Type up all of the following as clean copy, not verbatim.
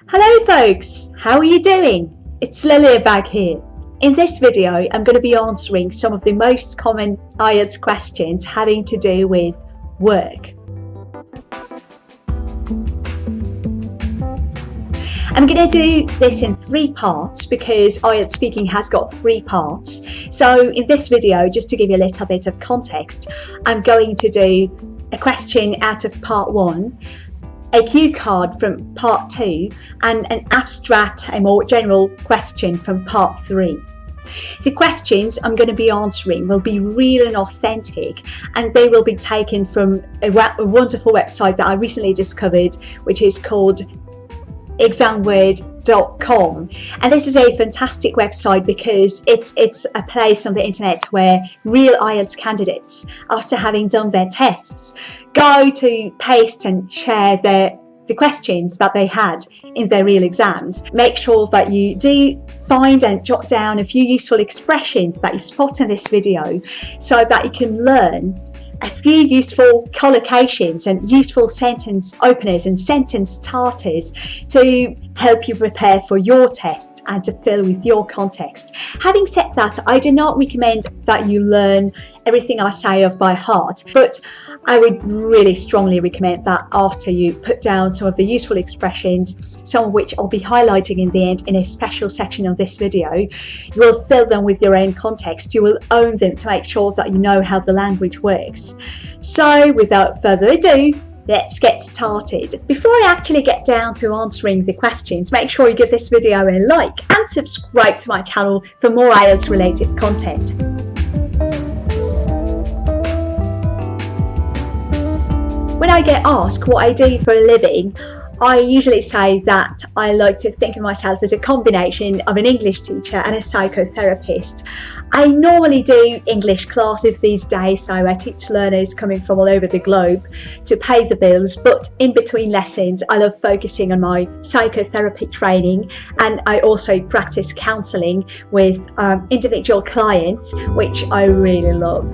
Hello folks, how are you doing? It's Lilia back here. In this video, I'm going to be answering some of the most common IELTS questions having to do with work. I'm going to do this in 3 parts because IELTS speaking has got 3 parts. So in this video, just to give you a little bit of context, I'm going to do a question out of part 1, a cue card from part 2, and an abstract, a more general question from part 3. The questions I'm going to be answering will be real and authentic, and they will be taken from a wonderful website that I recently discovered, which is called examword.com, and this is a fantastic website because it's a place on the internet where real IELTS candidates, after having done their tests, go to paste and share the questions that they had in their real exams. Make sure that you do find and jot down a few useful expressions that you spot in this video so that you can learn a few useful collocations and useful sentence openers and sentence starters to help you prepare for your test and to fill with your context. Having said that, I do not recommend that you learn everything I say off by heart, but I would really strongly recommend that after you put down some of the useful expressions, some of which I'll be highlighting in the end in a special section of this video, you will fill them with your own context. You will own them to make sure that you know how the language works. So without further ado, let's get started. Before I actually get down to answering the questions, make sure you give this video a like and subscribe to my channel for more IELTS related content. When I get asked what I do for a living, I usually say that I like to think of myself as a combination of an English teacher and a psychotherapist. I normally do English classes these days, so I teach learners coming from all over the globe to pay the bills, but in between lessons I love focusing on my psychotherapy training, and I also practice counselling with individual clients, which I really love.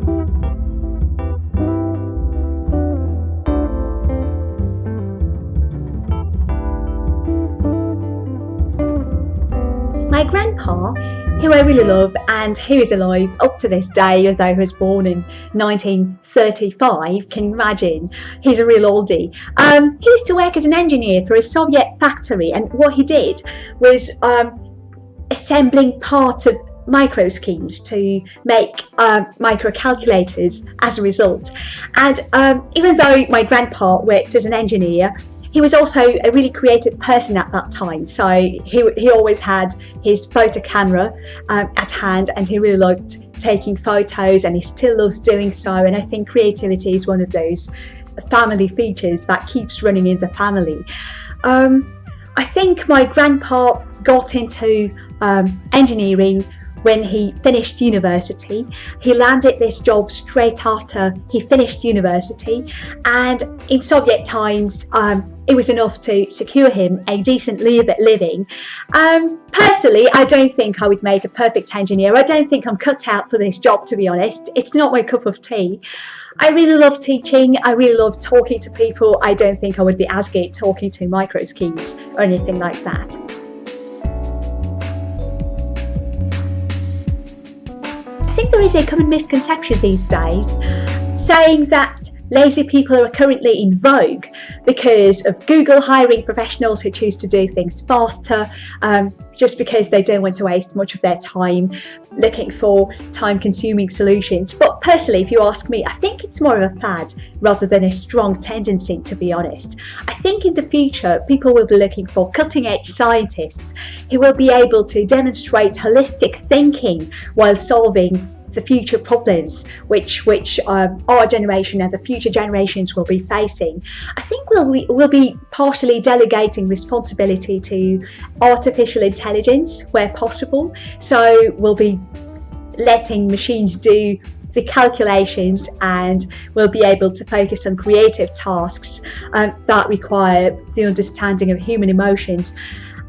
My grandpa, who I really love and who is alive up to this day, even though he was born in 1935, can you imagine? He's a real oldie. He used to work as an engineer for a Soviet factory, and what he did was assembling parts of micro schemes to make microcalculators as a result. And even though my grandpa worked as an engineer, he was also a really creative person at that time, so he always had his photo camera at hand, and he really liked taking photos, and he still loves doing so. And I think creativity is one of those family features that keeps running in the family. I think my grandpa got into engineering when he finished university. He landed this job straight after he finished university, and in Soviet times it was enough to secure him a decent living. Personally, I don't think I would make a perfect engineer. I don't think I'm cut out for this job, to be honest. It's not my cup of tea. I really love teaching. I really love talking to people. I don't think I would be as good talking to micro schemes or anything like that. I think there is a common misconception these days saying that lazy people are currently in vogue because of Google hiring professionals who choose to do things faster, just because they don't want to waste much of their time looking for time-consuming solutions. But personally, if you ask me, I think it's more of a fad rather than a strong tendency, to be honest. I think in the future, people will be looking for cutting-edge scientists who will be able to demonstrate holistic thinking while solving the future problems which our generation and the future generations will be facing. I think we'll be partially delegating responsibility to artificial intelligence where possible. So we'll be letting machines do the calculations, and we'll be able to focus on creative tasks that require the understanding of human emotions.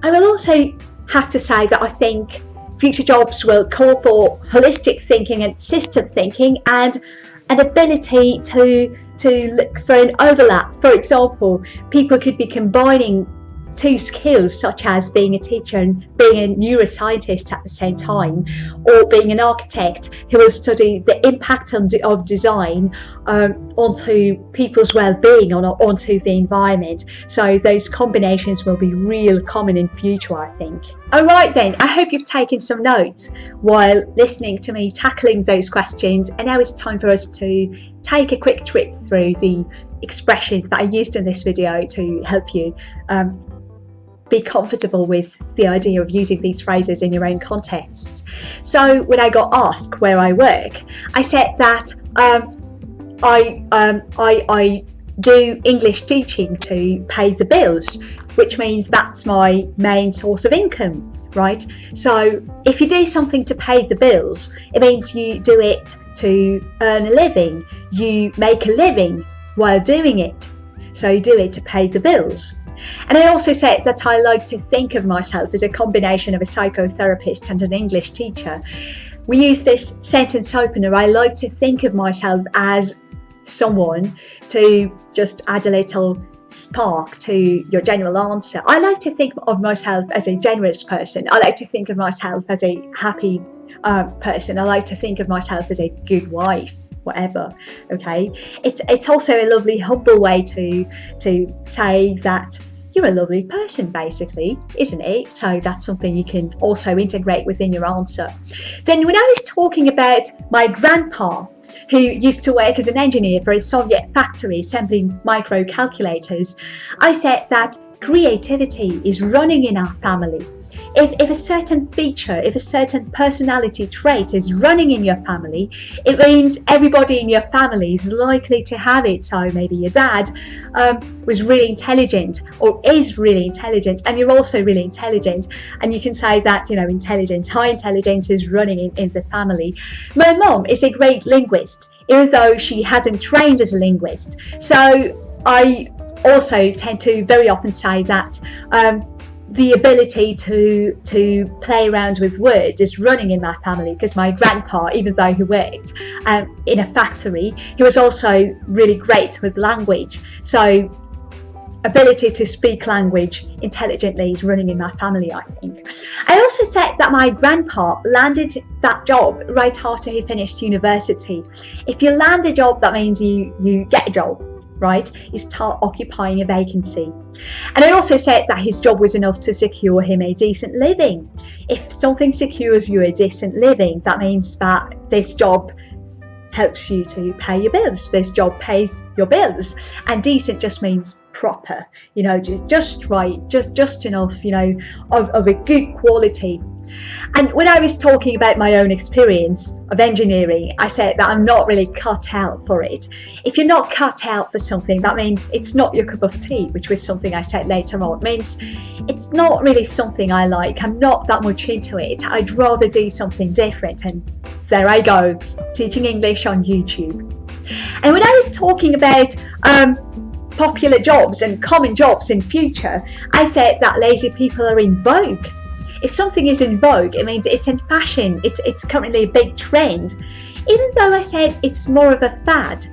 I will also have to say that I think future jobs will call for holistic thinking and system thinking, and an ability to look for an overlap. For example, people could be combining two skills such as being a teacher and being a neuroscientist at the same time, or being an architect who will study the impact of design onto people's well-being, onto the environment. So those combinations will be real common in future, I think. Alright then, I hope you've taken some notes while listening to me tackling those questions, and now it's time for us to take a quick trip through the expressions that I used in this video to help you be comfortable with the idea of using these phrases in your own contexts. So when I got asked where I work, I said that I do English teaching to pay the bills, which means that's my main source of income, right? So if you do something to pay the bills, it means you do it to earn a living. You make a living while doing it. So you do it to pay the bills. And I also said that I like to think of myself as a combination of a psychotherapist and an English teacher. We use this sentence opener. I like to think of myself as someone, to just add a little spark to your general answer. I like to think of myself as a generous person. I like to think of myself as a happy person. I like to think of myself as a good wife, whatever. Okay, it's also a lovely humble way to say that you're a lovely person, basically, isn't it? So that's something you can also integrate within your answer. Then when I was talking about my grandpa, who used to work as an engineer for a Soviet factory assembling microcalculators, I said that creativity is running in our family. If a certain feature, if a certain personality trait is running in your family, it means everybody in your family is likely to have it. So maybe your dad was really intelligent, or is really intelligent, and you're also really intelligent, and you can say that, you know, intelligence, high intelligence is running in the family. My mom is a great linguist, even though she hasn't trained as a linguist. So I also tend to very often say that the ability to play around with words is running in my family, because my grandpa, even though he worked in a factory, he was also really great with language. So ability to speak language intelligently is running in my family, I think. I also said that my grandpa landed that job right after he finished university. If you land a job, that means you get a job, right? You start occupying a vacancy. And I also said that his job was enough to secure him a decent living. If something secures you a decent living, that means that this job helps you to pay your bills. This job pays your bills. And decent just means proper, you know, just right, just enough, you know, of a good quality. And when I was talking about my own experience of engineering, I said that I'm not really cut out for it. If you're not cut out for something, that means it's not your cup of tea, which was something I said later on. It means it's not really something I like. I'm not that much into it. I'd rather do something different. And there I go, teaching English on YouTube. And when I was talking about popular jobs and common jobs in future, I said that lazy people are in vogue. If something is in vogue, it means it's in fashion. It's currently a big trend. Even though I said it's more of a fad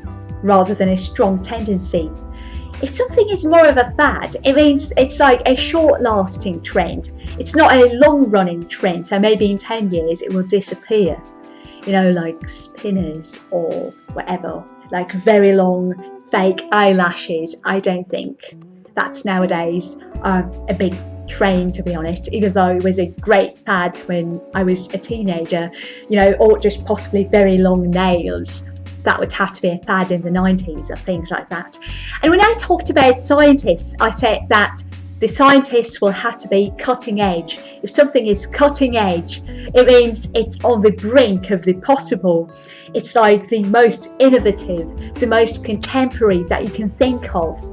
rather than a strong tendency. If something is more of a fad, it means it's like a short-lasting trend. It's not a long-running trend. So maybe in 10 years it will disappear. You know, like spinners or whatever, like very long fake eyelashes. I don't think that's nowadays a big trend, to be honest, even though it was a great fad when I was a teenager, you know, or just possibly very long nails. That would have to be a fad in the 90s or things like that. And when I talked about scientists, I said that the scientists will have to be cutting edge. If something is cutting edge, it means it's on the brink of the possible. It's like the most innovative, the most contemporary that you can think of.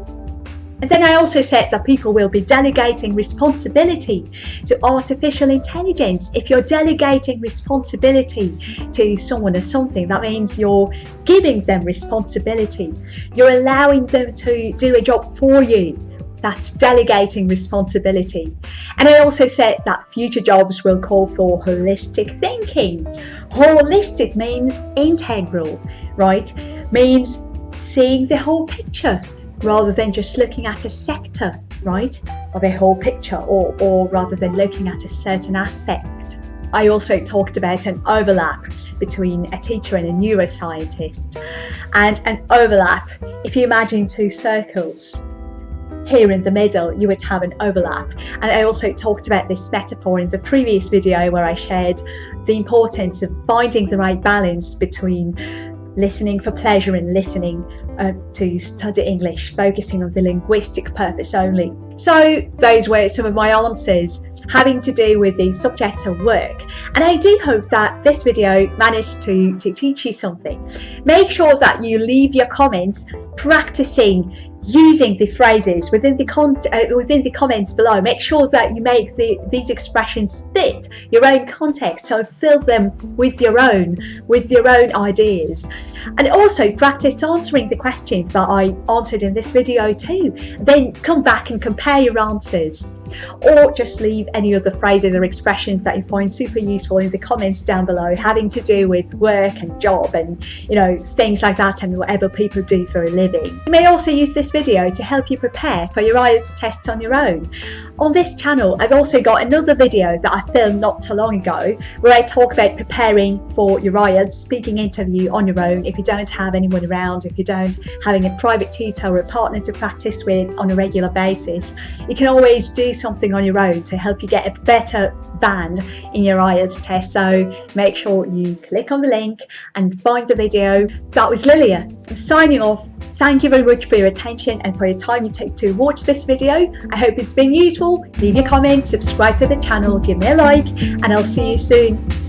And then I also said that people will be delegating responsibility to artificial intelligence. If you're delegating responsibility to someone or something, that means you're giving them responsibility. You're allowing them to do a job for you. That's delegating responsibility. And I also said that future jobs will call for holistic thinking. Holistic means integral, right? Means seeing the whole picture, rather than just looking at a sector, right, of a whole picture, or rather than looking at a certain aspect. I also talked about an overlap between a teacher and a neuroscientist. And an overlap, if you imagine two circles, here in the middle you would have an overlap. And I also talked about this metaphor in the previous video where I shared the importance of finding the right balance between listening for pleasure and listening to study English, focusing on the linguistic purpose only. So those were some of my answers having to do with the subject of work, and I do hope that this video managed to teach you something. Make sure that you leave your comments practicing using the phrases within the comments below. Make sure that you make these expressions fit your own context, so fill them with your own ideas. And also practice answering the questions that I answered in this video too. Then come back and compare your answers, or just leave any other phrases or expressions that you find super useful in the comments down below, having to do with work and job and things like that, and whatever people do for a living. You may also use this video to help you prepare for your IELTS test on your own. On this channel I've also got another video that I filmed not so long ago where I talk about preparing for your IELTS speaking interview on your own. If you don't have anyone around, if you don't having a private tutor or a partner to practice with on a regular basis, you can always do something on your own to help you get a better band in your IELTS test. So make sure you click on the link and find the video. That was Lilia signing off. Thank you very much for your attention and for your time you take to watch this video. I hope it's been useful. Leave your comments, subscribe to the channel, give me a like, and I'll see you soon.